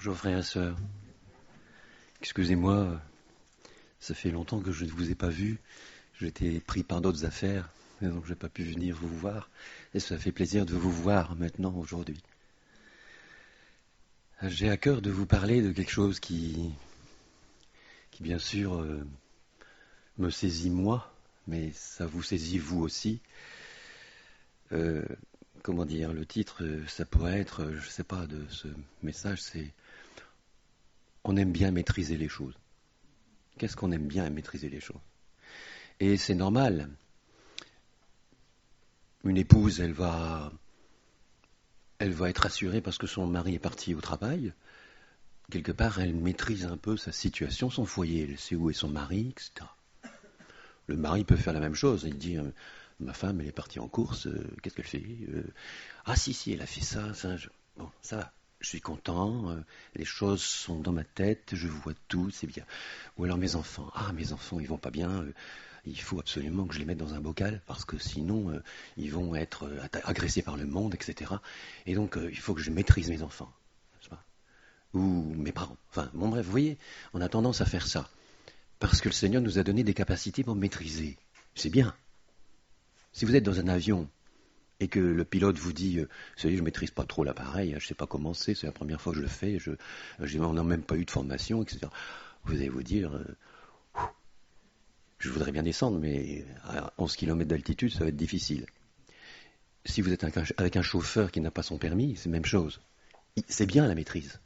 Bonjour frères et sœurs. Excusez-moi, ça fait longtemps que je ne vous ai pas vu. J'étais pris par d'autres affaires, et donc je n'ai pas pu venir vous voir. Et ça fait plaisir de vous voir maintenant, aujourd'hui. J'ai à cœur de vous parler de quelque chose qui bien sûr, me saisit moi, mais ça vous saisit vous aussi. Comment dire, le titre, ça pourrait être, je ne sais pas, de ce message, c'est « On aime bien maîtriser les choses ». Qu'est-ce qu'on aime bien maîtriser les choses? Et c'est normal. Une épouse, elle va être assurée parce que son mari est parti au travail. Quelque part, elle maîtrise un peu sa situation, son foyer. Elle sait où est son mari, etc. Le mari peut faire la même chose. Il dit, ma femme, elle est partie en course, qu'est-ce qu'elle fait? Ah si, elle a fait ça. Bon, ça va. Je suis content, les choses sont dans ma tête, je vois tout, c'est bien. Ou alors mes enfants, ils vont pas bien, il faut absolument que je les mette dans un bocal, parce que sinon, ils vont être agressés par le monde, etc. Et donc, il faut que je maîtrise mes enfants, n'est-ce pas? Ou mes parents. Enfin, bon bref, vous voyez, on a tendance à faire ça. Parce que le Seigneur nous a donné des capacités pour maîtriser. C'est bien. Si vous êtes dans un avion, et que le pilote vous dit, je ne maîtrise pas trop l'appareil, je ne sais pas comment c'est la première fois que je le fais, on n'a même pas eu de formation, etc. Vous allez vous dire, je voudrais bien descendre, mais à 11 km d'altitude, ça va être difficile. Si vous êtes avec un chauffeur qui n'a pas son permis, c'est la même chose. C'est bien la maîtrise.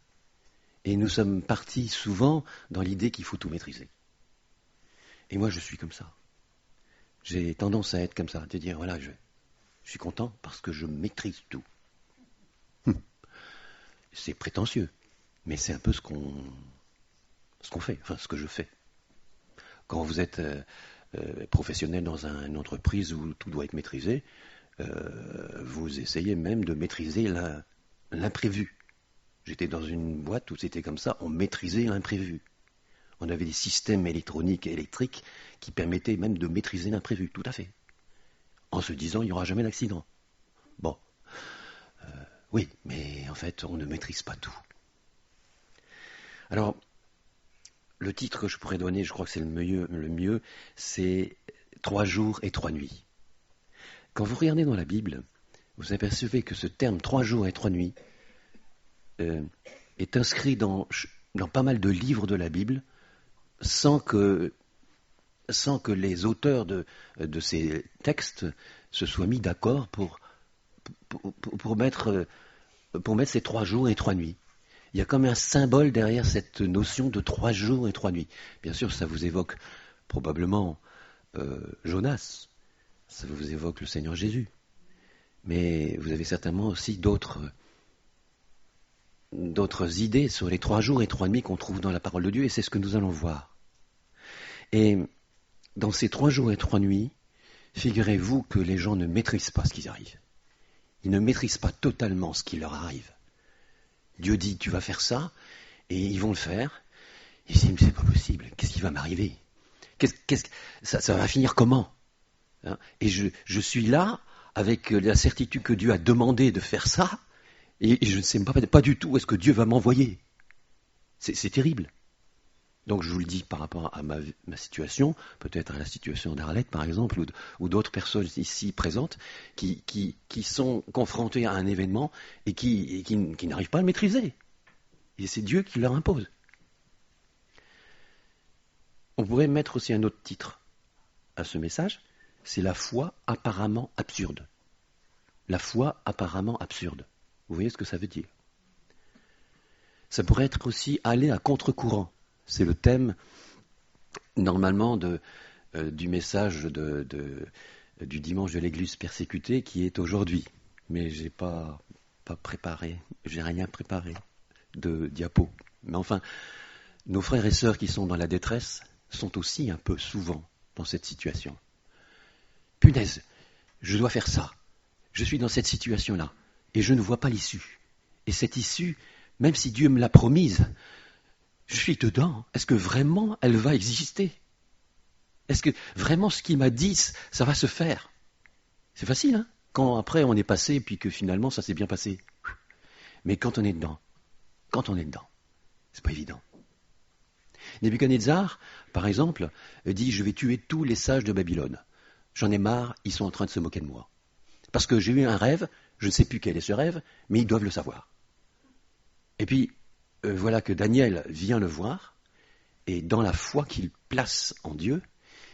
Et nous sommes partis souvent dans l'idée qu'il faut tout maîtriser. Et moi, je suis comme ça. J'ai tendance à être comme ça, de dire, voilà, je suis content parce que je maîtrise tout. C'est prétentieux, mais c'est un peu ce qu'on fait, enfin ce que je fais. Quand vous êtes professionnel dans une entreprise où tout doit être maîtrisé, vous essayez même de maîtriser l'imprévu. J'étais dans une boîte où c'était comme ça, on maîtrisait l'imprévu. On avait des systèmes électroniques et électriques qui permettaient même de maîtriser l'imprévu, tout à fait. En se disant, il n'y aura jamais d'accident. Bon. Oui, mais en fait, on ne maîtrise pas tout. Alors, le titre que je pourrais donner, je crois que c'est le mieux, c'est 3 jours et 3 nuits. Quand vous regardez dans la Bible, vous apercevez que ce terme 3 jours et 3 nuits est inscrit dans pas mal de livres de la Bible sans que les auteurs de ces textes se soient mis d'accord pour mettre ces 3 jours et 3 nuits. Il y a comme un symbole derrière cette notion de 3 jours et 3 nuits. Bien sûr, ça vous évoque probablement Jonas, ça vous évoque le Seigneur Jésus. Mais vous avez certainement aussi d'autres idées sur les 3 jours et 3 nuits qu'on trouve dans la parole de Dieu, et c'est ce que nous allons voir. Et dans ces 3 jours et 3 nuits, figurez-vous que les gens ne maîtrisent pas ce qui arrive. Ils ne maîtrisent pas totalement ce qui leur arrive. Dieu dit, tu vas faire ça, et ils vont le faire. Ils disent, mais c'est pas possible, qu'est-ce qui va m'arriver? Ça va finir comment? Et je suis là, avec la certitude que Dieu a demandé de faire ça, et je ne sais pas du tout où est-ce que Dieu va m'envoyer. C'est terrible. Donc je vous le dis par rapport à ma situation, peut-être à la situation d'Arlette par exemple, ou d'autres personnes ici présentes, qui sont confrontées à un événement et qui n'arrivent pas à le maîtriser. Et c'est Dieu qui leur impose. On pourrait mettre aussi un autre titre à ce message, c'est la foi apparemment absurde. La foi apparemment absurde. Vous voyez ce que ça veut dire? Ça pourrait être aussi aller à contre-courant. C'est le thème, normalement, du message du dimanche de l'Église persécutée qui est aujourd'hui. Mais je n'ai pas préparé, j'ai rien préparé de diapo. Mais enfin, nos frères et sœurs qui sont dans la détresse sont aussi un peu souvent dans cette situation. Punaise, je dois faire ça. Je suis dans cette situation-là et je ne vois pas l'issue. Et cette issue, même si Dieu me l'a promise, je suis dedans. Est-ce que vraiment elle va exister? Est-ce que vraiment ce qu'il m'a dit, ça va se faire? C'est facile, hein? Quand après on est passé et puis que finalement ça s'est bien passé. Mais quand on est dedans, C'est pas évident. Nebuchadnezzar, par exemple, dit « Je vais tuer tous les sages de Babylone. J'en ai marre, ils sont en train de se moquer de moi. Parce que j'ai eu un rêve, je ne sais plus quel est ce rêve, mais ils doivent le savoir. » Et puis, voilà que Daniel vient le voir, et dans la foi qu'il place en Dieu,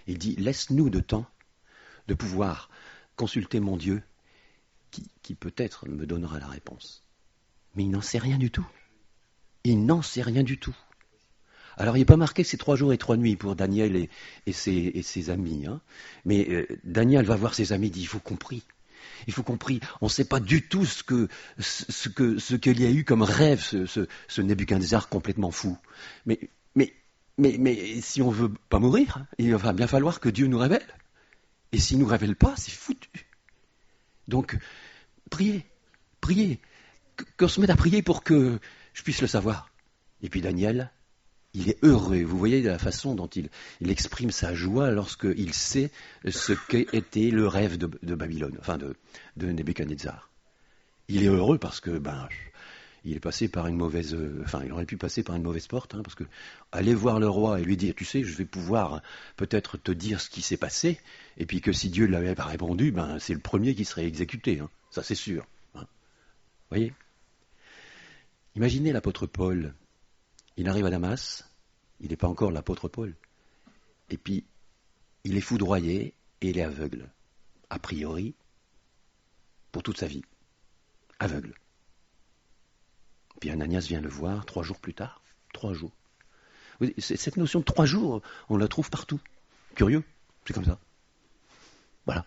il dit « Laisse-nous de temps de pouvoir consulter mon Dieu, qui peut-être me donnera la réponse. » Mais il n'en sait rien du tout. Il n'en sait rien du tout. Alors, il n'est pas marqué que c'est 3 jours et 3 nuits pour Daniel et ses amis. Hein. Mais Daniel va voir ses amis et dit, il faut qu'on prie. Il faut qu'on prie. On ne sait pas du tout ce qu'il y a eu comme rêve, ce Nebuchadnezzar complètement fou. Mais si on ne veut pas mourir, il va bien falloir que Dieu nous révèle. Et s'il ne nous révèle pas, c'est foutu. Donc, priez. Qu'on se mette à prier pour que je puisse le savoir. Et puis Daniel, il est heureux. Vous voyez la façon dont il exprime sa joie lorsqu'il sait ce qu'était le rêve de Babylone, enfin de Nebuchadnezzar. Il est heureux parce que il est passé par une mauvaise, il aurait pu passer par une mauvaise porte, hein, parce que aller voir le roi et lui dire, tu sais, je vais pouvoir peut-être te dire ce qui s'est passé, et puis que si Dieu ne l'avait pas répondu, c'est le premier qui serait exécuté, hein, ça c'est sûr. Hein. Voyez ? Imaginez l'apôtre Paul. Il arrive à Damas, il n'est pas encore l'apôtre Paul, et puis il est foudroyé et il est aveugle, a priori, pour toute sa vie, aveugle. Puis Ananias vient le voir 3 jours plus tard, 3 jours. Cette notion de 3 jours, on la trouve partout. Curieux, c'est comme ça. Voilà.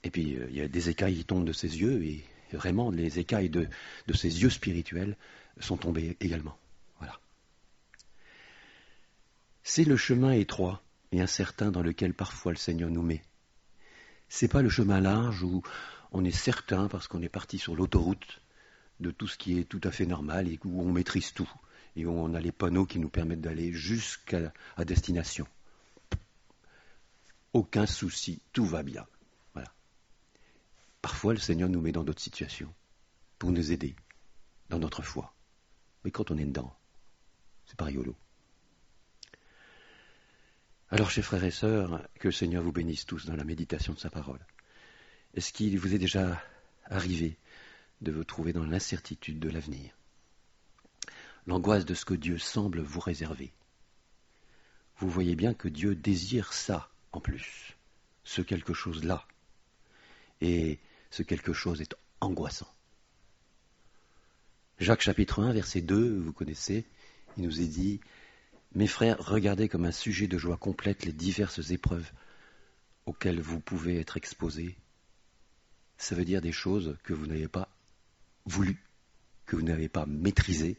Et puis il y a des écailles qui tombent de ses yeux, et vraiment les écailles de ses yeux spirituels sont tombées également. Voilà. C'est le chemin étroit et incertain dans lequel parfois le Seigneur nous met. C'est pas le chemin large où on est certain, parce qu'on est parti sur l'autoroute, de tout ce qui est tout à fait normal et où on maîtrise tout et où on a les panneaux qui nous permettent d'aller jusqu'à destination. Aucun souci, tout va bien. Voilà. Parfois, le Seigneur nous met dans d'autres situations pour nous aider dans notre foi. Mais quand on est dedans, c'est pas rigolo. Alors, chers frères et sœurs, que le Seigneur vous bénisse tous dans la méditation de sa parole. Est-ce qu'il vous est déjà arrivé de vous trouver dans l'incertitude de l'avenir, l'angoisse de ce que Dieu semble vous réserver? Vous voyez bien que Dieu désire ça en plus, ce quelque chose-là. Et ce quelque chose est angoissant. Jacques chapitre 1, verset 2, vous connaissez, il nous est dit « Mes frères, regardez comme un sujet de joie complète les diverses épreuves auxquelles vous pouvez être exposés. » Ça veut dire des choses que vous n'avez pas voulu, que vous n'avez pas maîtrisé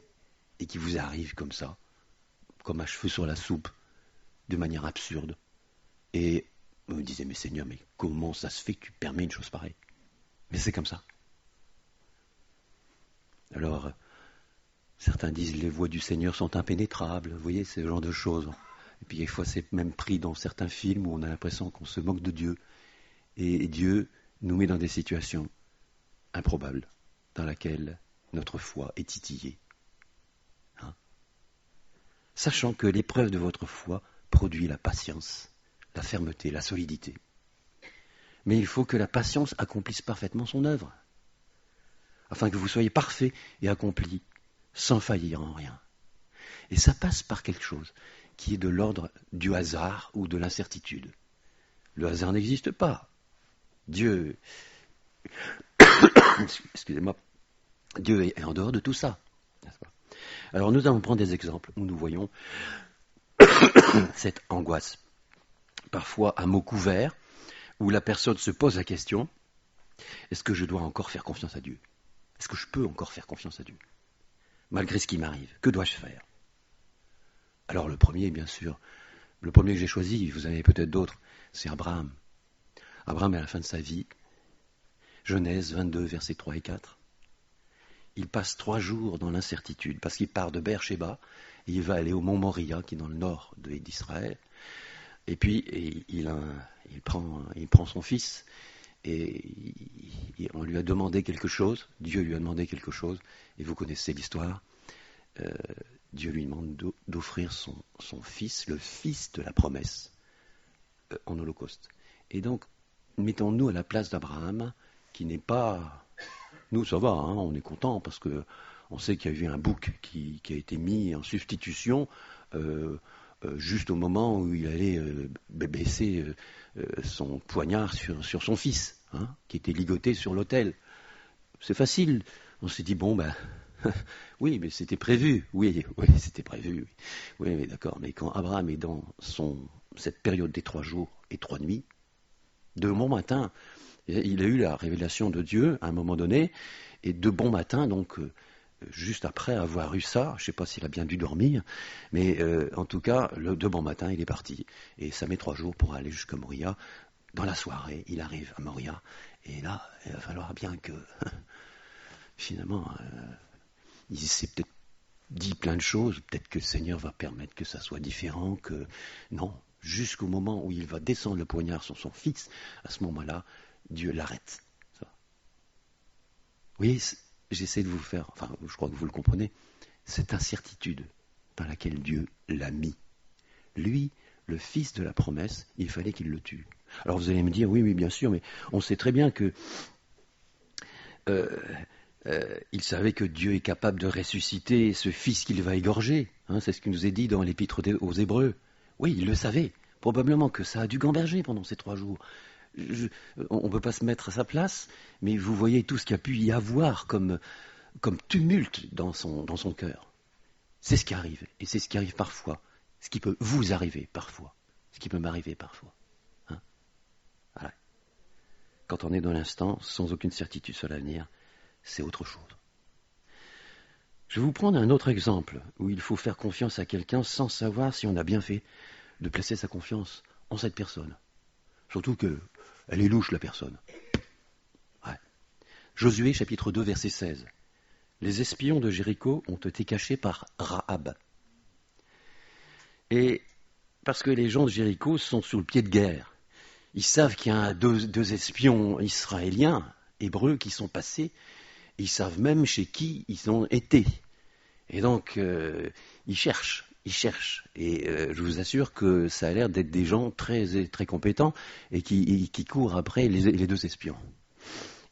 et qui vous arrivent comme ça, comme à cheveux sur la soupe, de manière absurde. Et vous me disiez, mais Seigneur, mais comment ça se fait que tu permets une chose pareille? Mais c'est comme ça. Alors, certains disent les voies du Seigneur sont impénétrables, vous voyez, ce genre de choses. Et puis des fois c'est même pris dans certains films où on a l'impression qu'on se moque de Dieu. Et Dieu nous met dans des situations improbables, dans lesquelles notre foi est titillée. Hein? Sachant que l'épreuve de votre foi produit la patience, la fermeté, la solidité. Mais il faut que la patience accomplisse parfaitement son œuvre, afin que vous soyez parfaits et accomplis, sans faillir en rien. Et ça passe par quelque chose qui est de l'ordre du hasard ou de l'incertitude. Le hasard n'existe pas. Dieu, excusez-moi, Dieu est en dehors de tout ça. N'est-ce pas? Alors nous allons prendre des exemples où nous voyons cette angoisse, parfois à mots couverts, où la personne se pose la question, est-ce que je dois encore faire confiance à Dieu? Est-ce que je peux encore faire confiance à Dieu? Malgré ce qui m'arrive, que dois-je faire? Alors le premier, bien sûr, le premier que j'ai choisi, vous en avez peut-être d'autres, c'est Abraham. Abraham, à la fin de sa vie, Genèse 22, versets 3 et 4, il passe 3 jours dans l'incertitude, parce qu'il part de Beersheba, et il va aller au mont Moria, qui est dans le nord d'Israël, et puis il prend son fils, et on lui a demandé quelque chose, Dieu lui a demandé quelque chose, et vous connaissez l'histoire, Dieu lui demande d'offrir son fils, le fils de la promesse, en holocauste. Et donc, mettons-nous à la place d'Abraham, qui n'est pas... Nous, ça va, hein, on est content, parce que on sait qu'il y a eu un bouc qui a été mis en substitution juste au moment où il allait baisser son poignard sur son fils, hein, qui était ligoté sur l'autel. C'est facile. On s'est dit, bon, ben, oui, mais c'était prévu. Oui, c'était prévu. Oui, mais d'accord. Mais quand Abraham est dans cette période des 3 jours et 3 nuits, de bon matin, il a eu la révélation de Dieu à un moment donné, et de bon matin, donc, juste après avoir eu ça, je ne sais pas s'il a bien dû dormir, mais en tout cas, de bon matin, il est parti. Et ça met 3 jours pour aller jusqu'à Moria. Dans la soirée, il arrive à Moria, et là, il va falloir bien que, finalement, il s'est peut-être dit plein de choses, peut-être que le Seigneur va permettre que ça soit différent, que non, jusqu'au moment où il va descendre le poignard sur son fils, à ce moment-là, Dieu l'arrête. Ça. Vous voyez, j'essaie de vous faire, enfin, je crois que vous le comprenez, cette incertitude dans laquelle Dieu l'a mis. Lui, le fils de la promesse, il fallait qu'il le tue. Alors vous allez me dire, oui, bien sûr, mais on sait très bien que il savait que Dieu est capable de ressusciter ce fils qu'il va égorger. Hein, c'est ce qui nous est dit dans l'Épître aux Hébreux. Oui, il le savait. Probablement que ça a dû gamberger pendant ces 3 jours. On ne peut pas se mettre à sa place, mais vous voyez tout ce qu'il y a pu y avoir comme tumulte dans son cœur. C'est ce qui arrive, et c'est ce qui arrive parfois, ce qui peut vous arriver parfois, ce qui peut m'arriver parfois. Hein, voilà. Quand on est dans l'instant, sans aucune certitude sur l'avenir, c'est autre chose. Je vais vous prendre un autre exemple où il faut faire confiance à quelqu'un sans savoir si on a bien fait de placer sa confiance en cette personne. Surtout qu'elle est louche, la personne. Ouais. Josué, chapitre 2, verset 16. Les espions de Jéricho ont été cachés par Rahab. Et parce que les gens de Jéricho sont sur le pied de guerre. Ils savent qu'il y a deux espions israéliens, hébreux, qui sont passés. Ils savent même chez qui ils ont été. Et donc, ils cherchent. Et je vous assure que ça a l'air d'être des gens très, très compétents et qui courent après les 2 espions.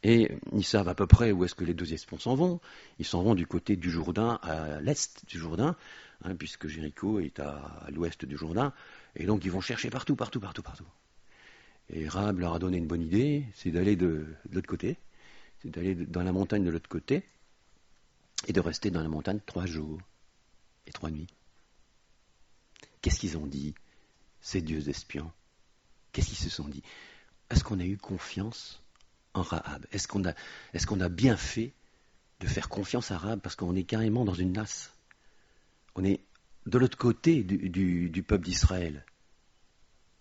Et ils savent à peu près où est-ce que les 2 espions s'en vont. Ils s'en vont du côté du Jourdain, à l'est du Jourdain, hein, puisque Jéricho est à l'ouest du Jourdain. Et donc, ils vont chercher partout. Et Rahab leur a donné une bonne idée, c'est d'aller de l'autre côté. C'est d'aller dans la montagne de l'autre côté et de rester dans la montagne 3 jours et 3 nuits. Qu'est-ce qu'ils ont dit, ces 2 espions? Qu'est-ce qu'ils se sont dit? Est-ce qu'on a eu confiance en Rahab? Est-ce qu'on a bien fait de faire confiance à Rahab? Parce qu'on est carrément dans une nasse. On est de l'autre côté du peuple d'Israël.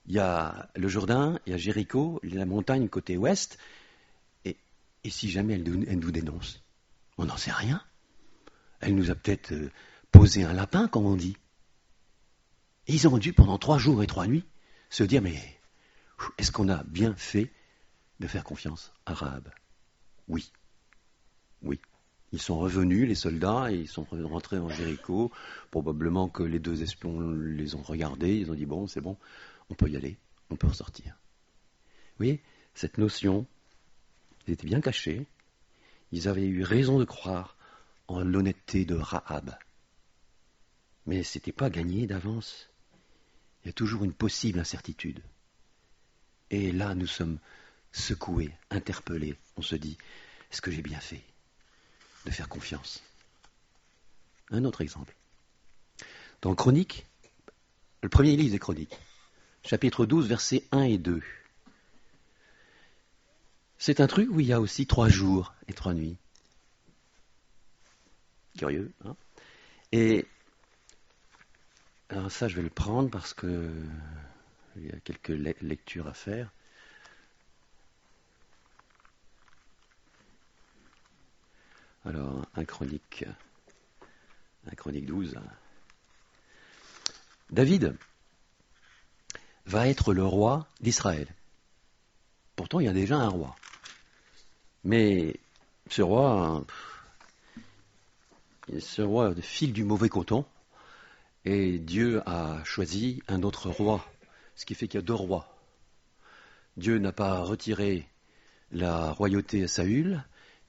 Il y a le Jourdain, il y a Jéricho, la montagne côté ouest. Et si jamais elle nous dénonce, on n'en sait rien. Elle nous a peut-être posé un lapin, comme on dit. Et ils ont dû, pendant 3 jours et 3 nuits, se dire, mais est-ce qu'on a bien fait de faire confiance à Rahab? Oui. Ils sont revenus, les soldats, et ils sont rentrés en Jéricho. Probablement que les 2 espions les ont regardés, ils ont dit, bon, c'est bon, on peut y aller, on peut en sortir. Vous voyez, cette notion... Ils étaient bien cachés. Ils avaient eu raison de croire en l'honnêteté de Rahab. Mais ce n'était pas gagné d'avance. Il y a toujours une possible incertitude. Et là, nous sommes secoués, interpellés. On se dit, est-ce que j'ai bien fait de faire confiance? Un autre exemple. Dans Chroniques, le premier livre des Chroniques, chapitre 12, versets 1 et 2. C'est un truc où il y a aussi 3 jours et 3 nuits. Curieux, hein? Et alors ça, je vais le prendre parce que il y a quelques lectures à faire. Alors, 1 Chronique 12. David va être le roi d'Israël. Pourtant, il y a déjà un roi. Mais ce roi file du mauvais coton, Et Dieu a choisi un autre roi, ce qui fait qu'il y a deux rois. Dieu n'a pas retiré la royauté à Saül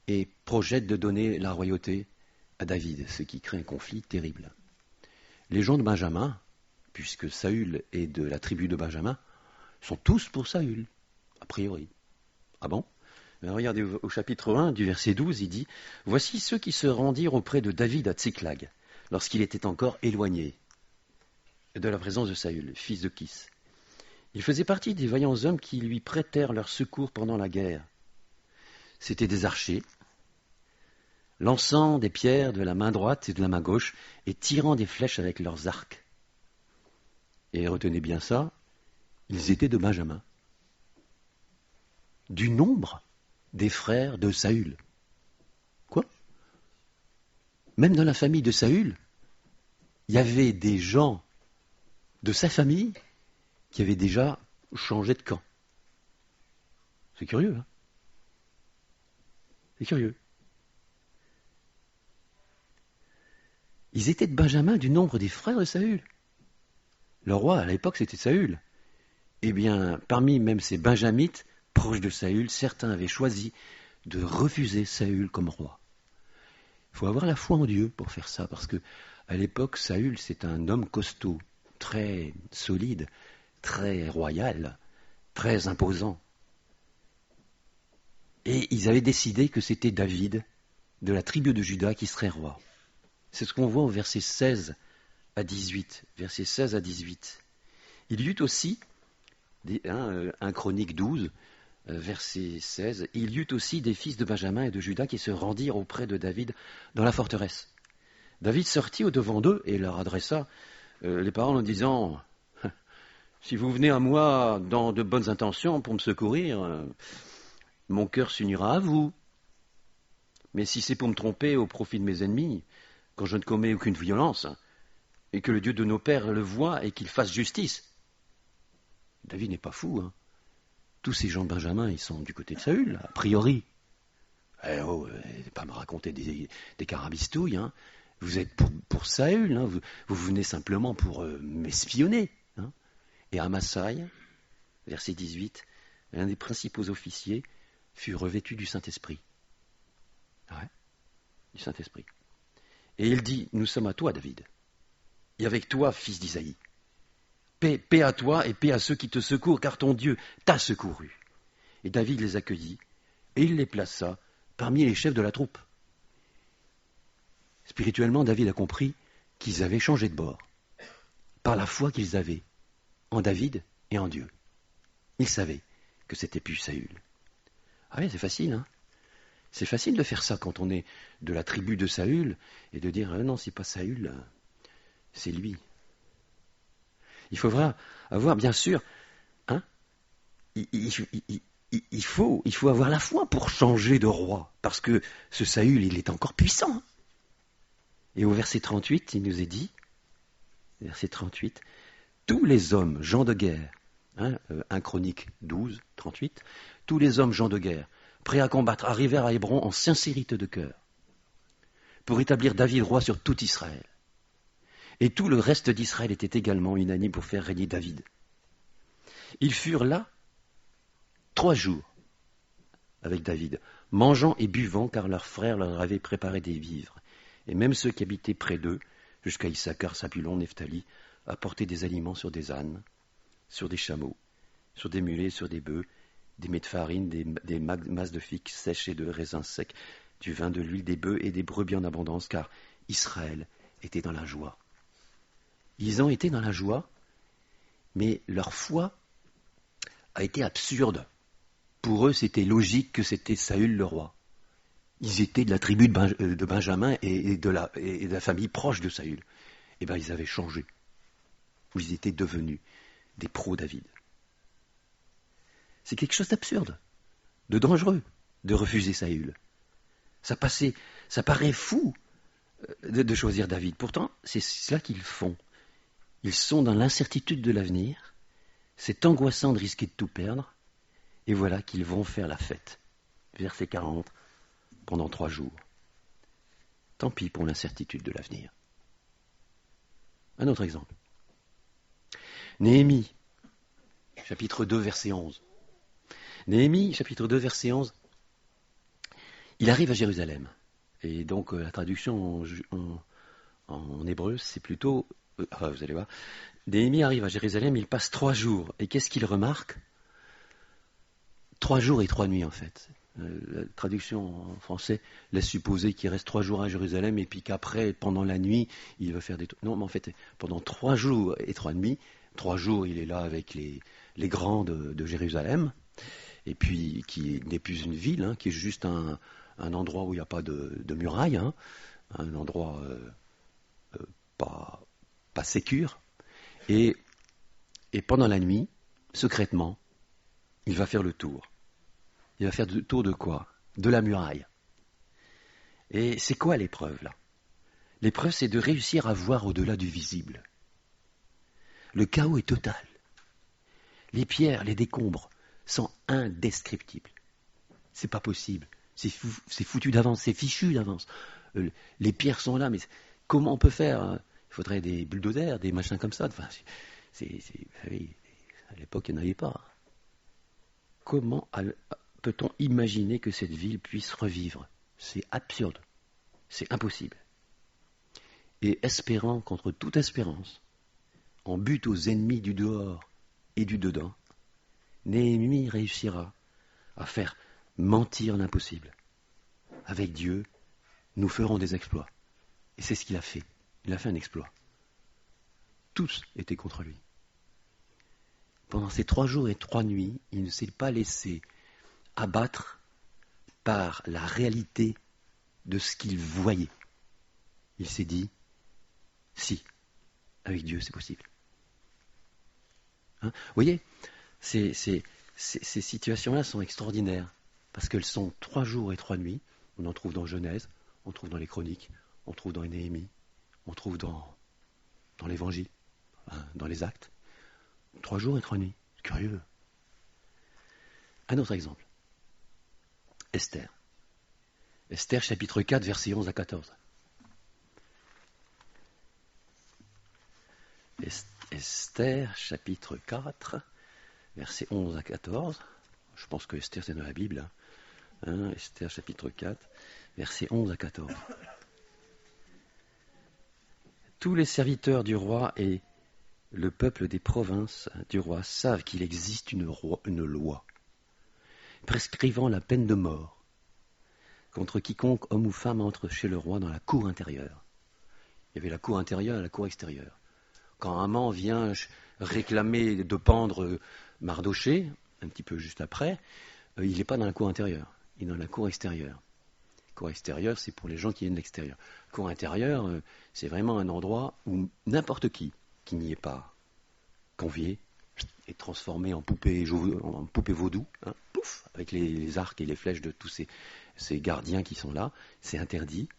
et projette de donner la royauté à David, ce qui crée un conflit terrible. Les gens de Benjamin, puisque Saül est de la tribu de Benjamin, sont tous pour Saül, a priori. Ah bon? Regardez au chapitre 1 du verset 12, il dit « Voici ceux qui se rendirent auprès de David à Tsiklag, lorsqu'il était encore éloigné de la présence de Saül, fils de Kis. Il faisait partie des vaillants hommes qui lui prêtèrent leur secours pendant la guerre. C'étaient des archers, lançant des pierres de la main droite et de la main gauche et tirant des flèches avec leurs arcs. Et retenez bien ça, ils étaient de Benjamin, du nombre des frères de Saül. Quoi? Même dans la famille de Saül, il y avait des gens de sa famille qui avaient déjà changé de camp. C'est curieux, hein? C'est curieux. Ils étaient de Benjamin, du nombre des frères de Saül. Le roi, à l'époque, c'était Saül. Eh bien, parmi même ces benjamites, proches de Saül, certains avaient choisi de refuser Saül comme roi. Il faut avoir la foi en Dieu pour faire ça, parce que à l'époque, Saül, c'est un homme costaud, très solide, très royal, très imposant. Et ils avaient décidé que c'était David, de la tribu de Juda, qui serait roi. C'est ce qu'on voit au verset 16 à 18. Verset 16 à 18. Il y eut aussi, 1 Chronique 12, verset 16, il y eut aussi des fils de Benjamin et de Juda qui se rendirent auprès de David dans la forteresse. David sortit au-devant d'eux et leur adressa les paroles en disant « Si vous venez à moi dans de bonnes intentions pour me secourir, mon cœur s'unira à vous. Mais si c'est pour me tromper au profit de mes ennemis, quand je ne commets aucune violence, et que le Dieu de nos pères le voie et qu'il fasse justice. » David n'est pas fou, hein. Tous ces gens de Benjamin, ils sont du côté de Saül, a priori. Pas me raconter des carabistouilles, hein. Vous êtes pour Saül, hein. Vous venez simplement pour m'espionner. Hein. Et Amasaï, verset 18, l'un des principaux officiers, fut revêtu du Saint-Esprit. Ouais, du Saint-Esprit. Et il dit, nous sommes à toi, David, et avec toi, fils d'Isaïe. Paix à toi et paix à ceux qui te secourent, car ton Dieu t'a secouru. Et David les accueillit, et il les plaça parmi les chefs de la troupe. Spirituellement, David a compris qu'ils avaient changé de bord, par la foi qu'ils avaient en David et en Dieu. Ils savaient que c'était plus Saül. Ah oui, c'est facile, hein. C'est facile de faire ça quand on est de la tribu de Saül, et de dire, non, c'est pas Saül, c'est lui. Il faudra avoir, bien sûr, hein, il faut avoir la foi pour changer de roi, parce que ce Saül, il est encore puissant. Et au verset 38, il nous est dit, verset 38, tous les hommes, gens de guerre, 1 Chronique 12, 38, tous les hommes, gens de guerre, prêts à combattre, arrivèrent à Hébron en sincérité de cœur, pour établir David roi sur tout Israël. Et tout le reste d'Israël était également unanime pour faire régner David. Ils furent là 3 jours avec David, mangeant et buvant, car leurs frères leur avaient préparé des vivres. Et même ceux qui habitaient près d'eux, jusqu'à Issachar, Zabulon, Nephtali, apportaient des aliments sur des ânes, sur des chameaux, sur des mulets, sur des bœufs, des mets de farine, des masses de figues sèches et de raisins secs, du vin, de l'huile, des bœufs et des brebis en abondance, car Israël était dans la joie. Ils ont été dans la joie, mais leur foi a été absurde. Pour eux, c'était logique que c'était Saül le roi. Ils étaient de la tribu de Benjamin et de la famille proche de Saül. Eh bien, ils avaient changé. Ils étaient devenus des pro-David. C'est quelque chose d'absurde, de dangereux, de refuser Saül. Ça paraît fou de choisir David. Pourtant, c'est cela qu'ils font. Ils sont dans l'incertitude de l'avenir. C'est angoissant de risquer de tout perdre. Et voilà qu'ils vont faire la fête. Verset 40, pendant 3 jours. Tant pis pour l'incertitude de l'avenir. Un autre exemple. Néhémie, chapitre 2, verset 11. Néhémie, chapitre 2, verset 11, il arrive à Jérusalem. Et donc la traduction en hébreu, c'est plutôt... vous allez voir. Néhémie arrive à Jérusalem, il passe 3 jours. Et qu'est-ce qu'il remarque? 3 jours et 3 nuits en fait. La traduction en français laisse supposer qu'il reste 3 jours à Jérusalem et puis qu'après, pendant la nuit, il va faire des... Non, mais en fait, pendant 3 jours et 3 nuits, 3 jours, il est là avec les grands de Jérusalem, et puis qui n'est plus une ville, hein, qui est juste un endroit où il n'y a pas de muraille, hein, un endroit pas sécure. Et pendant la nuit, secrètement, il va faire le tour. Il va faire le tour de quoi? De la muraille. Et c'est quoi l'épreuve là? L'épreuve, c'est de réussir à voir au-delà du visible. Le chaos est total. Les pierres, les décombres sont indescriptibles. C'est pas possible. C'est foutu d'avance, c'est fichu d'avance. Les pierres sont là, mais comment on peut faire? Il faudrait des bulldozers, des machins comme ça. Enfin, vous savez, à l'époque, il n'y en avait pas. Comment peut-on imaginer que cette ville puisse revivre? C'est absurde. C'est impossible. Et espérant contre toute espérance, en but aux ennemis du dehors et du dedans, Néhémie réussira à faire mentir l'impossible. Avec Dieu, nous ferons des exploits. Et c'est ce qu'il a fait. Il a fait un exploit. Tous étaient contre lui. Pendant ces 3 jours et 3 nuits, il ne s'est pas laissé abattre par la réalité de ce qu'il voyait. Il s'est dit, si, avec Dieu, c'est possible. Hein? Vous voyez, ces situations-là sont extraordinaires, parce qu'elles sont 3 jours et 3 nuits. On en trouve dans Genèse, on trouve dans les Chroniques, on trouve dans les Néhémie, on trouve dans l'Évangile, dans les Actes. 3 jours et 3 nuits. C'est curieux. Un autre exemple. Esther. Esther, chapitre 4, versets 11 à 14. Esther, chapitre 4, versets 11 à 14. Je pense que Esther, c'est dans la Bible. Hein, Esther, chapitre 4, versets 11 à 14. Tous les serviteurs du roi et le peuple des provinces du roi savent qu'il existe une loi prescrivant la peine de mort contre quiconque, homme ou femme, entre chez le roi dans la cour intérieure. Il y avait la cour intérieure et la cour extérieure. Quand Haman vient réclamer de pendre Mardochée, un petit peu juste après, il n'est pas dans la cour intérieure, il est dans la cour extérieure. La cour extérieure, c'est pour les gens qui viennent de l'extérieur. La cour intérieure, c'est vraiment un endroit où n'importe qui n'y est pas convié est transformé en poupée vaudou, hein, pouf, avec les arcs et les flèches de tous ces gardiens qui sont là. C'est interdit.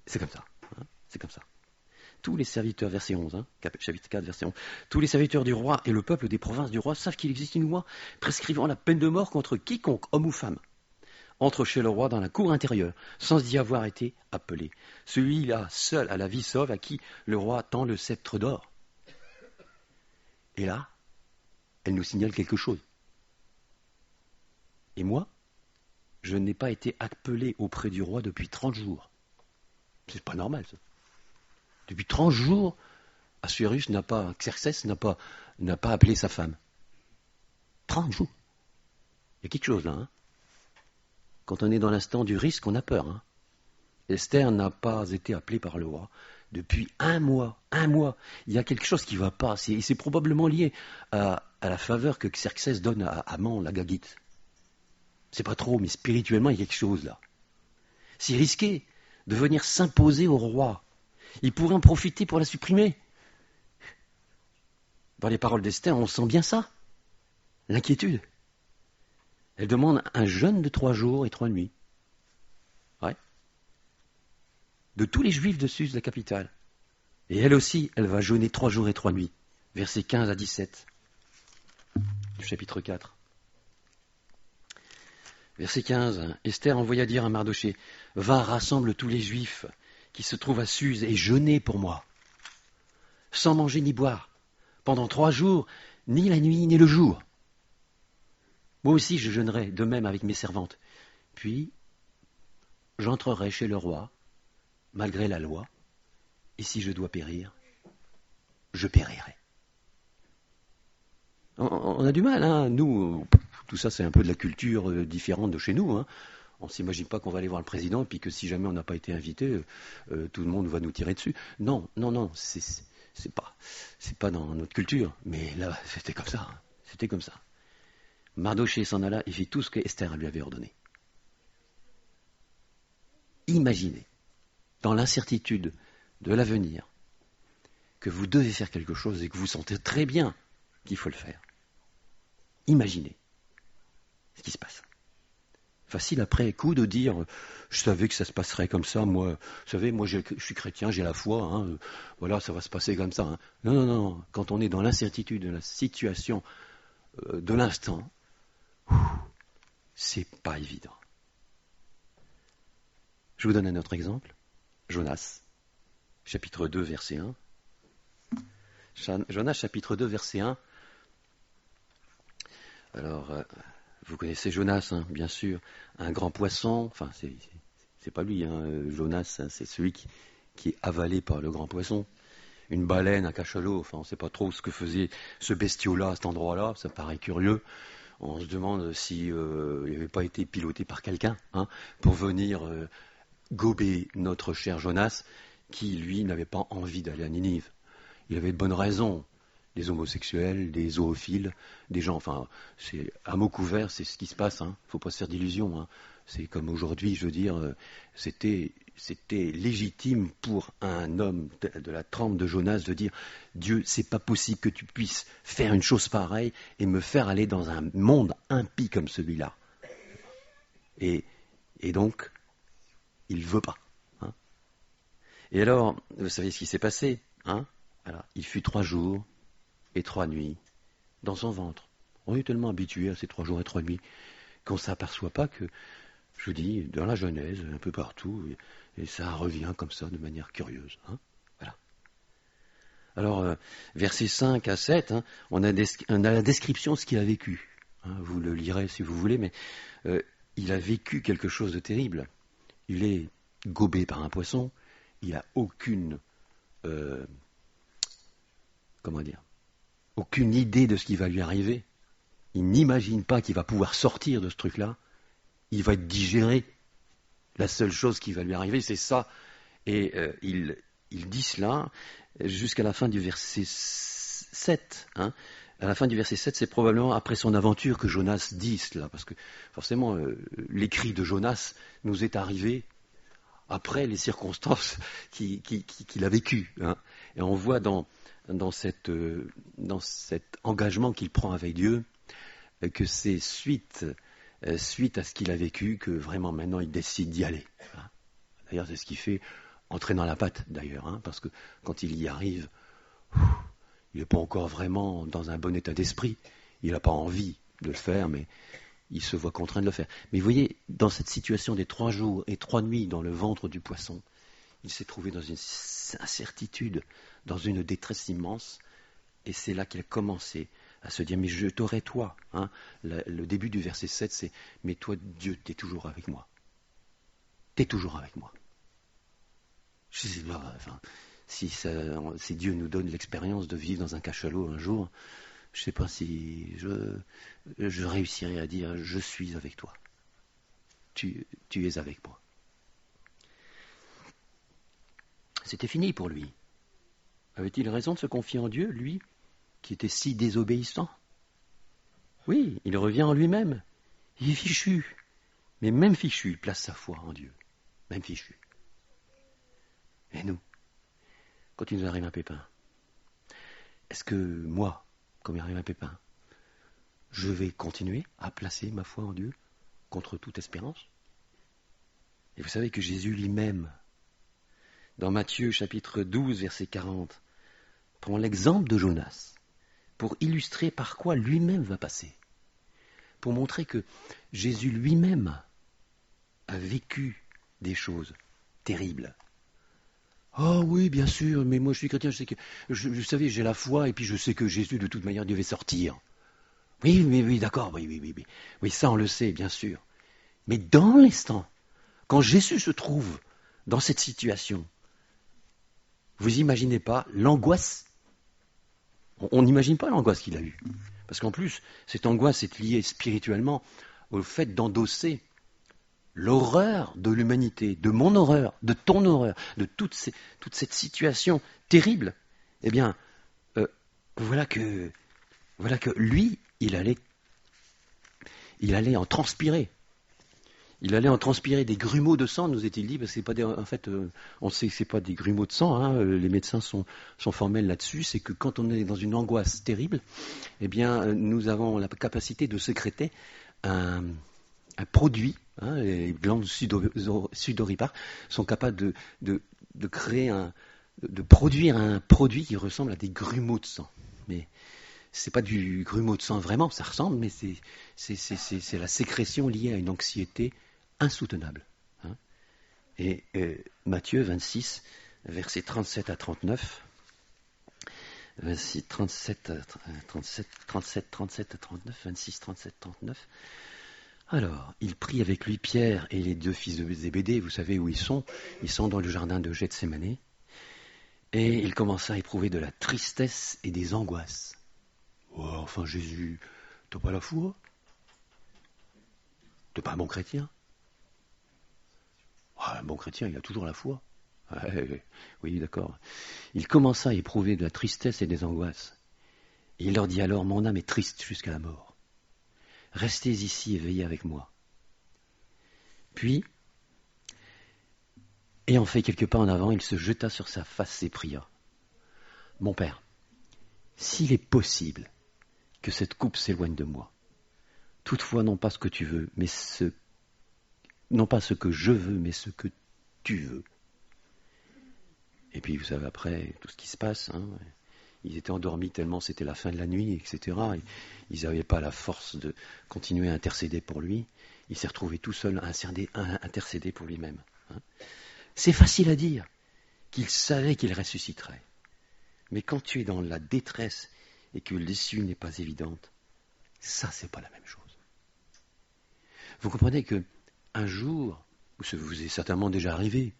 C'est comme ça. Hein, c'est comme ça. Tous les serviteurs, verset 11, hein, chapitre 4, verset 11, tous les serviteurs du roi et le peuple des provinces du roi savent qu'il existe une loi prescrivant la peine de mort contre quiconque, homme ou femme, entre chez le roi dans la cour intérieure, sans y avoir été appelé. Celui-là, seul à la vie sauve, à qui le roi tend le sceptre d'or. Et là, elle nous signale quelque chose. Et moi, je n'ai pas été appelé auprès du roi depuis 30 jours. C'est pas normal, ça. Depuis 30 jours, Xerxès n'a pas appelé sa femme. 30 jours. Il y a quelque chose là. Hein. Quand on est dans l'instant du risque, on a peur. Hein. Esther n'a pas été appelée par le roi depuis 1 mois. 1 mois. Il y a quelque chose qui ne va pas. C'est probablement lié à la faveur que Xerxès donne à Haman, la Gagite. C'est pas trop, mais spirituellement, il y a quelque chose là. C'est risqué de venir s'imposer au roi. Il pourrait en profiter pour la supprimer. Dans les paroles d'Esther, on sent bien ça. L'inquiétude. Elle demande un jeûne de 3 jours et 3 nuits. Ouais. De tous les juifs de Suse, la capitale. Et elle aussi, elle va jeûner 3 jours et 3 nuits. Versets 15 à 17 du chapitre 4. Verset 15. Esther envoya dire à Mardochée, va, rassemble tous les juifs qui se trouvent à Suse et jeûnez pour moi. sans manger ni boire, pendant 3 jours, ni la nuit ni le jour. Moi aussi je jeûnerai, de même avec mes servantes. Puis, j'entrerai chez le roi, malgré la loi, et si je dois périr, je périrai. On a du mal, hein, nous, tout ça c'est un peu de la culture différente de chez nous, hein. On ne s'imagine pas qu'on va aller voir le président et puis que si jamais on n'a pas été invité, tout le monde va nous tirer dessus. Non, c'est pas dans notre culture. Mais là, c'était comme ça. Hein. C'était comme ça. Mardochée s'en alla et fit tout ce que Esther lui avait ordonné. Imaginez, dans l'incertitude de l'avenir, que vous devez faire quelque chose et que vous sentez très bien qu'il faut le faire. Imaginez ce qui se passe. Facile après coup de dire je savais que ça se passerait comme ça, moi, vous savez, moi je suis chrétien, j'ai la foi, hein, voilà, ça va se passer comme ça. Hein. Non, quand on est dans l'incertitude de la situation de l'instant, c'est pas évident. Je vous donne un autre exemple, Jonas, chapitre 2, verset 1. Jonas, chapitre 2, verset 1. Alors, vous connaissez Jonas, hein, bien sûr, un grand poisson, enfin, c'est pas lui, hein, Jonas, hein, c'est celui qui est avalé par le grand poisson. Une baleine, un cachalot, enfin, on ne sait pas trop ce que faisait ce bestiau-là à cet endroit-là, ça paraît curieux. On se demande s'il n'avait pas été piloté par quelqu'un, hein, pour venir gober notre cher Jonas, qui, lui, n'avait pas envie d'aller à Ninive. Il avait de bonnes raisons. Des homosexuels, des zoophiles, des gens, enfin, c'est à mot couvert, c'est ce qui se passe, hein. Faut pas se faire d'illusions, hein. C'est comme aujourd'hui, je veux dire, c'était légitime pour un homme de la trempe de Jonas de dire Dieu, c'est pas possible que tu puisses faire une chose pareille et me faire aller dans un monde impie comme celui-là. Et donc, il veut pas. Hein. Et alors, vous savez ce qui s'est passé, hein? Alors, il fut 3 jours et 3 nuits dans son ventre. On est tellement habitué à ces 3 jours et 3 nuits qu'on ne s'aperçoit pas que, je vous dis, dans la Genèse, un peu partout, et ça revient comme ça de manière curieuse. Hein, voilà. Alors, versets 5 à 7, hein, on a la description de ce qu'il a vécu. Hein, vous le lirez si vous voulez, mais il a vécu quelque chose de terrible. Il est gobé par un poisson, il n'a aucune idée de ce qui va lui arriver. Il n'imagine pas qu'il va pouvoir sortir de ce truc-là. Il va être digéré. La seule chose qui va lui arriver, c'est ça. Et il dit cela jusqu'à la fin du verset 7. Hein. À la fin du verset 7, c'est probablement après son aventure que Jonas dit cela. Parce que forcément, l'écrit de Jonas nous est arrivé après les circonstances qu'il a vécues. Hein. Et on voit dans cet engagement qu'il prend avec Dieu, que c'est suite à ce qu'il a vécu que vraiment maintenant il décide d'y aller. Hein. D'ailleurs, c'est ce qu'il fait entrer dans la pâte, d'ailleurs, hein, parce que quand il y arrive, il n'est pas encore vraiment dans un bon état d'esprit. Il n'a pas envie de le faire, mais il se voit contraint de le faire. Mais vous voyez, dans cette situation des 3 jours et 3 nuits dans le ventre du poisson, il s'est trouvé dans une incertitude, dans une détresse immense, et c'est là qu'il a commencé à se dire, mais je t'aurai toi. Hein. Le début du verset 7, c'est, mais toi, Dieu, t'es toujours avec moi. T'es toujours avec moi. Je sais pas, enfin, si Dieu nous donne l'expérience de vivre dans un cachalot un jour, je ne sais pas si je réussirai à dire, je suis avec toi. Tu es avec moi. C'était fini pour lui. Avait-il raison de se confier en Dieu, lui, qui était si désobéissant? Oui, il revient en lui-même. Il est fichu. Mais même fichu, il place sa foi en Dieu. Même fichu. Et nous, quand il nous arrive un pépin, est-ce que moi, quand il m'arrive un pépin, je vais continuer à placer ma foi en Dieu contre toute espérance? Et vous savez que Jésus lui-même, dans Matthieu chapitre 12, verset 40, prend l'exemple de Jonas pour illustrer par quoi lui-même va passer. Pour montrer que Jésus lui-même a vécu des choses terribles. Oh oui, bien sûr, mais moi je suis chrétien, je sais que, vous savez, j'ai la foi et puis je sais que Jésus de toute manière devait sortir. Oui, oui, d'accord, oui. Oui, ça on le sait, bien sûr. Mais dans l'instant, quand Jésus se trouve dans cette situation, vous imaginez pas l'angoisse. On n'imagine pas l'angoisse qu'il a eue. Parce qu'en plus, cette angoisse est liée spirituellement au fait d'endosser l'horreur de l'humanité, de mon horreur, de ton horreur, de toute cette situation terrible. Eh bien, voilà que lui, il allait en transpirer. Il allait en transpirer des grumeaux de sang, nous est-il dit, parce que c'est pas en fait, on sait que c'est pas des grumeaux de sang, hein, les médecins sont formels là-dessus, c'est que quand on est dans une angoisse terrible, eh bien, nous avons la capacité de sécréter un produit, hein, les glandes sudoripares sont capables de créer de produire un produit qui ressemble à des grumeaux de sang. Mais c'est pas du grumeau de sang vraiment, ça ressemble, mais c'est la sécrétion liée à une anxiété insoutenable. Hein. Et Matthieu 26, versets 37 à 39, 37 à 39, 26, 37, 39. Alors, il prit avec lui Pierre et les deux fils de Zébédée, vous savez où ils sont dans le jardin de Gethsémanée, et il commença à éprouver de la tristesse et des angoisses. Oh, enfin Jésus, t'as pas la foi? T'es pas un bon chrétien? Un bon chrétien, il a toujours la foi. Oui, d'accord. Il commença à éprouver de la tristesse et des angoisses. Et il leur dit alors, mon âme est triste jusqu'à la mort. Restez ici et veillez avec moi. Puis, ayant fait quelques pas en avant, il se jeta sur sa face et pria. Mon Père, s'il est possible que cette coupe s'éloigne de moi, toutefois non pas ce que tu veux, mais non pas ce que je veux, mais ce que tu veux. Et puis, vous savez, après, tout ce qui se passe, hein, ils étaient endormis tellement c'était la fin de la nuit, etc. Et ils n'avaient pas la force de continuer à intercéder pour lui. Il s'est retrouvé tout seul à intercéder pour lui-même. Hein. C'est facile à dire qu'il savait qu'il ressusciterait. Mais quand tu es dans la détresse et que l'issue n'est pas évidente, ça, c'est pas la même chose. Vous comprenez que un jour, ça vous est certainement déjà arrivé,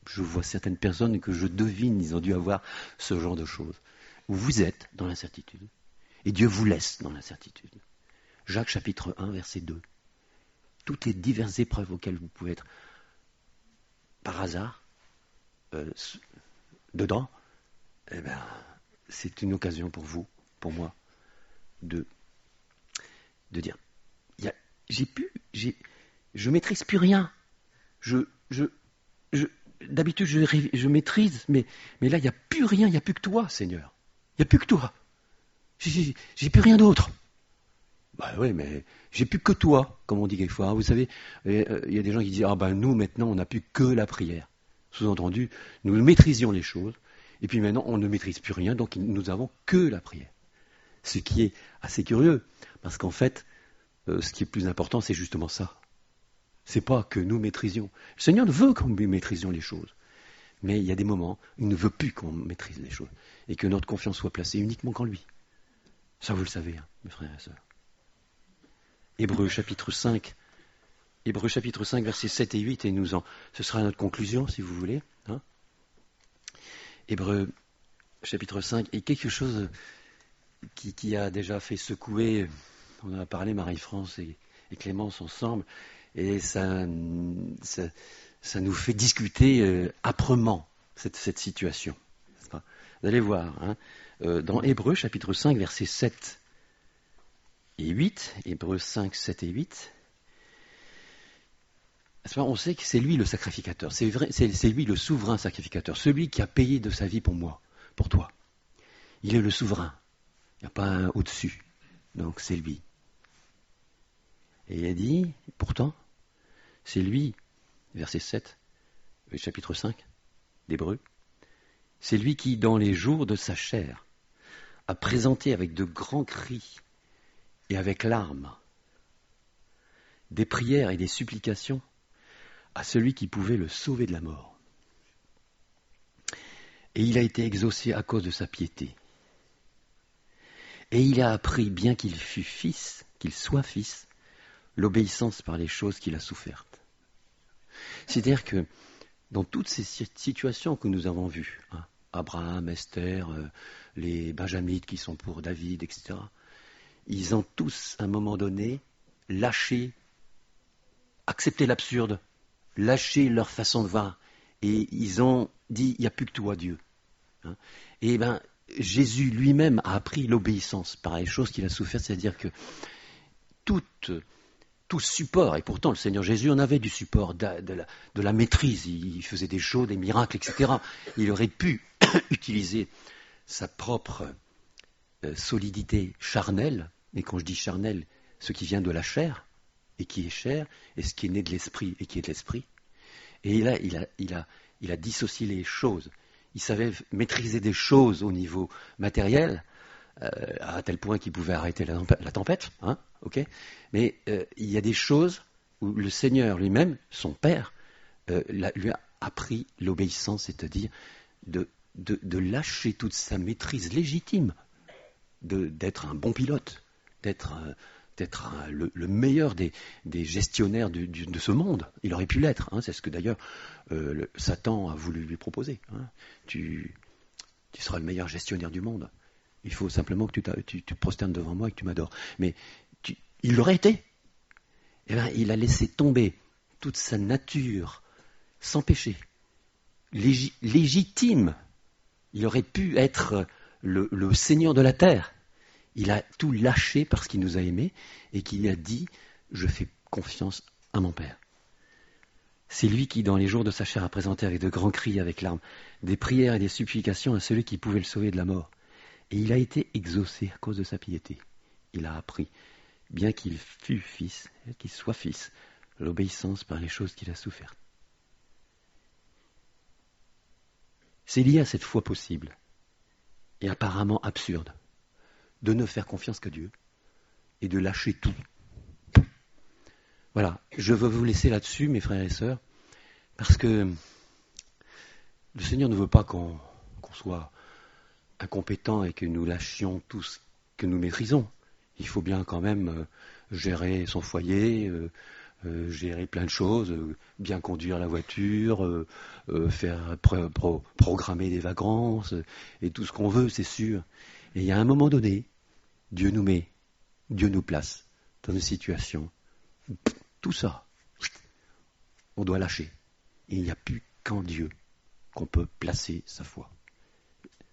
je vois certaines personnes que je devine, ils ont dû avoir ce genre de choses, où vous êtes dans l'incertitude, et Dieu vous laisse dans l'incertitude. Jacques chapitre 1, verset 2. Toutes les diverses épreuves auxquelles vous pouvez être par hasard dedans, eh ben, c'est une occasion pour vous, pour moi, de dire, je maîtrise plus rien. D'habitude, je maîtrise, mais là, il n'y a plus rien, il n'y a plus que toi, Seigneur. Il n'y a plus que toi. J'ai plus rien d'autre. Bah oui, mais j'ai plus que toi, comme on dit quelquefois. Vous savez, il y a des gens qui disent, nous, maintenant, on n'a plus que la prière. Sous-entendu, nous maîtrisions les choses, et puis maintenant, on ne maîtrise plus rien, donc nous n'avons que la prière. Ce qui est assez curieux, parce qu'en fait, ce qui est plus important, c'est justement ça. C'est pas que nous maîtrisions. Le Seigneur veut que nous maîtrisions les choses. Mais il y a des moments où il ne veut plus qu'on maîtrise les choses. Et que notre confiance soit placée uniquement qu'en lui. Ça, vous le savez, hein, mes frères et sœurs. Hébreux chapitre 5, versets 7 et 8, et ce sera notre conclusion, si vous voulez. Hein. Hébreux chapitre 5, et quelque chose qui a déjà fait secouer, on en a parlé, Marie-France et Clémence ensemble, et ça nous fait discuter âprement cette situation. Vous allez voir, hein, dans Hébreux chapitre 5, versets 7 et 8, Hébreux 5, 7 et 8, on sait que c'est lui le sacrificateur, c'est lui le souverain sacrificateur, celui qui a payé de sa vie pour moi, pour toi. Il est le souverain, il n'y a pas un au-dessus, donc c'est lui. Et il a dit, pourtant, c'est lui, verset 7, chapitre 5 d'Hébreux, c'est lui qui, dans les jours de sa chair, a présenté avec de grands cris et avec larmes des prières et des supplications à celui qui pouvait le sauver de la mort. Et il a été exaucé à cause de sa piété. Et il a appris, bien qu'il fût fils, qu'il soit fils, l'obéissance par les choses qu'il a souffertes. C'est-à-dire que dans toutes ces situations que nous avons vues, hein, Abraham, Esther, les Benjamites qui sont pour David, etc., ils ont tous, à un moment donné, lâché, accepté l'absurde, lâché leur façon de voir, et ils ont dit, il n'y a plus que toi, Dieu. Hein. Et Jésus lui-même a appris l'obéissance par les choses qu'il a souffert, c'est-à-dire que tout support, et pourtant le Seigneur Jésus en avait du support, de la maîtrise, il faisait des choses, des miracles, etc. Il aurait pu utiliser sa propre solidité charnelle, et quand je dis charnelle, ce qui vient de la chair, et qui est chair, et ce qui est né de l'esprit, et qui est de l'esprit. Et là, il a dissocié les choses. Il savait maîtriser des choses au niveau matériel, à tel point qu'il pouvait arrêter la tempête, hein, okay. Mais il y a des choses où le Seigneur lui-même, son Père, lui a appris l'obéissance, c'est-à-dire de lâcher toute sa maîtrise légitime, d'être un bon pilote, d'être le meilleur des gestionnaires de ce monde. Il aurait pu l'être, hein, c'est ce que d'ailleurs Satan a voulu lui proposer. Hein. Tu seras le meilleur gestionnaire du monde. Il faut simplement que tu te prosternes devant moi et que tu m'adores. Mais il l'aurait été. Eh bien, il a laissé tomber toute sa nature sans péché, légitime. Il aurait pu être le Seigneur de la terre. Il a tout lâché parce qu'il nous a aimés et qu'il a dit « Je fais confiance à mon Père ». C'est lui qui, dans les jours de sa chair, a présenté avec de grands cris, avec larmes, des prières et des supplications à celui qui pouvait le sauver de la mort. Et il a été exaucé à cause de sa piété. Il a appris, bien qu'il fût fils, qu'il soit fils, l'obéissance par les choses qu'il a souffertes. C'est lié à cette foi possible, et apparemment absurde, de ne faire confiance qu'à Dieu, et de lâcher tout. Voilà, je veux vous laisser là-dessus, mes frères et sœurs, parce que le Seigneur ne veut pas qu'on soit incompétent et que nous lâchions tout ce que nous maîtrisons. Il faut bien quand même gérer son foyer, gérer plein de choses, bien conduire la voiture, faire programmer des vacances, et tout ce qu'on veut, c'est sûr. Et il y a un moment donné, Dieu nous place dans une situation où tout ça, on doit lâcher. Et il n'y a plus qu'en Dieu qu'on peut placer sa foi.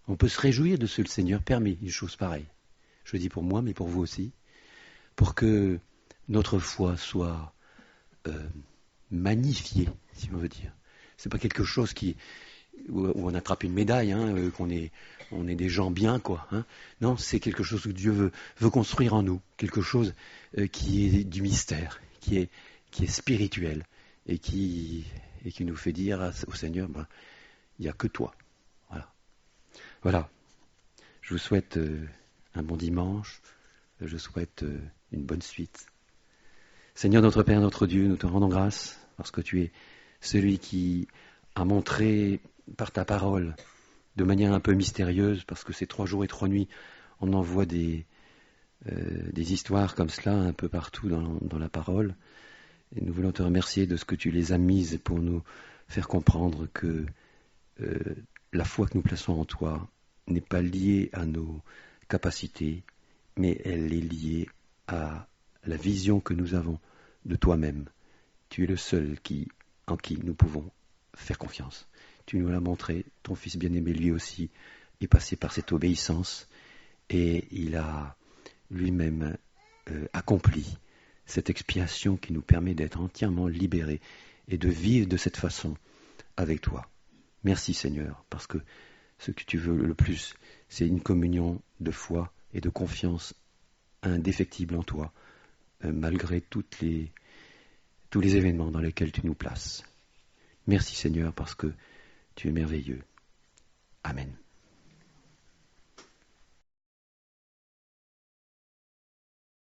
On peut se réjouir de ce que le Seigneur permet une chose pareille. Je le dis pour moi, mais pour vous aussi, pour que notre foi soit magnifiée, si on veut dire. C'est pas quelque chose où on attrape une médaille, hein, on est des gens bien, quoi. Hein. Non, c'est quelque chose que Dieu veut construire en nous, quelque chose qui est du mystère, qui est spirituel et qui nous fait dire au Seigneur, il n'y a que toi. Voilà. Je vous souhaite un bon dimanche. Je souhaite une bonne suite. Seigneur notre Père, notre Dieu, nous te rendons grâce parce que tu es celui qui a montré par ta parole de manière un peu mystérieuse, parce que ces 3 jours et 3 nuits, on en voit des histoires comme cela un peu partout dans la parole. Et nous voulons te remercier de ce que tu les as mises pour nous faire comprendre que la foi que nous plaçons en toi n'est pas liée à nos capacités, mais elle est liée à la vision que nous avons de toi-même. Tu es le seul en qui nous pouvons faire confiance. Tu nous l'as montré, ton Fils bien-aimé lui aussi est passé par cette obéissance et il a lui-même accompli cette expiation qui nous permet d'être entièrement libérés et de vivre de cette façon avec toi. Merci Seigneur, parce que ce que tu veux le plus, c'est une communion de foi et de confiance indéfectible en toi, malgré tous les événements dans lesquels tu nous places. Merci Seigneur, parce que tu es merveilleux. Amen.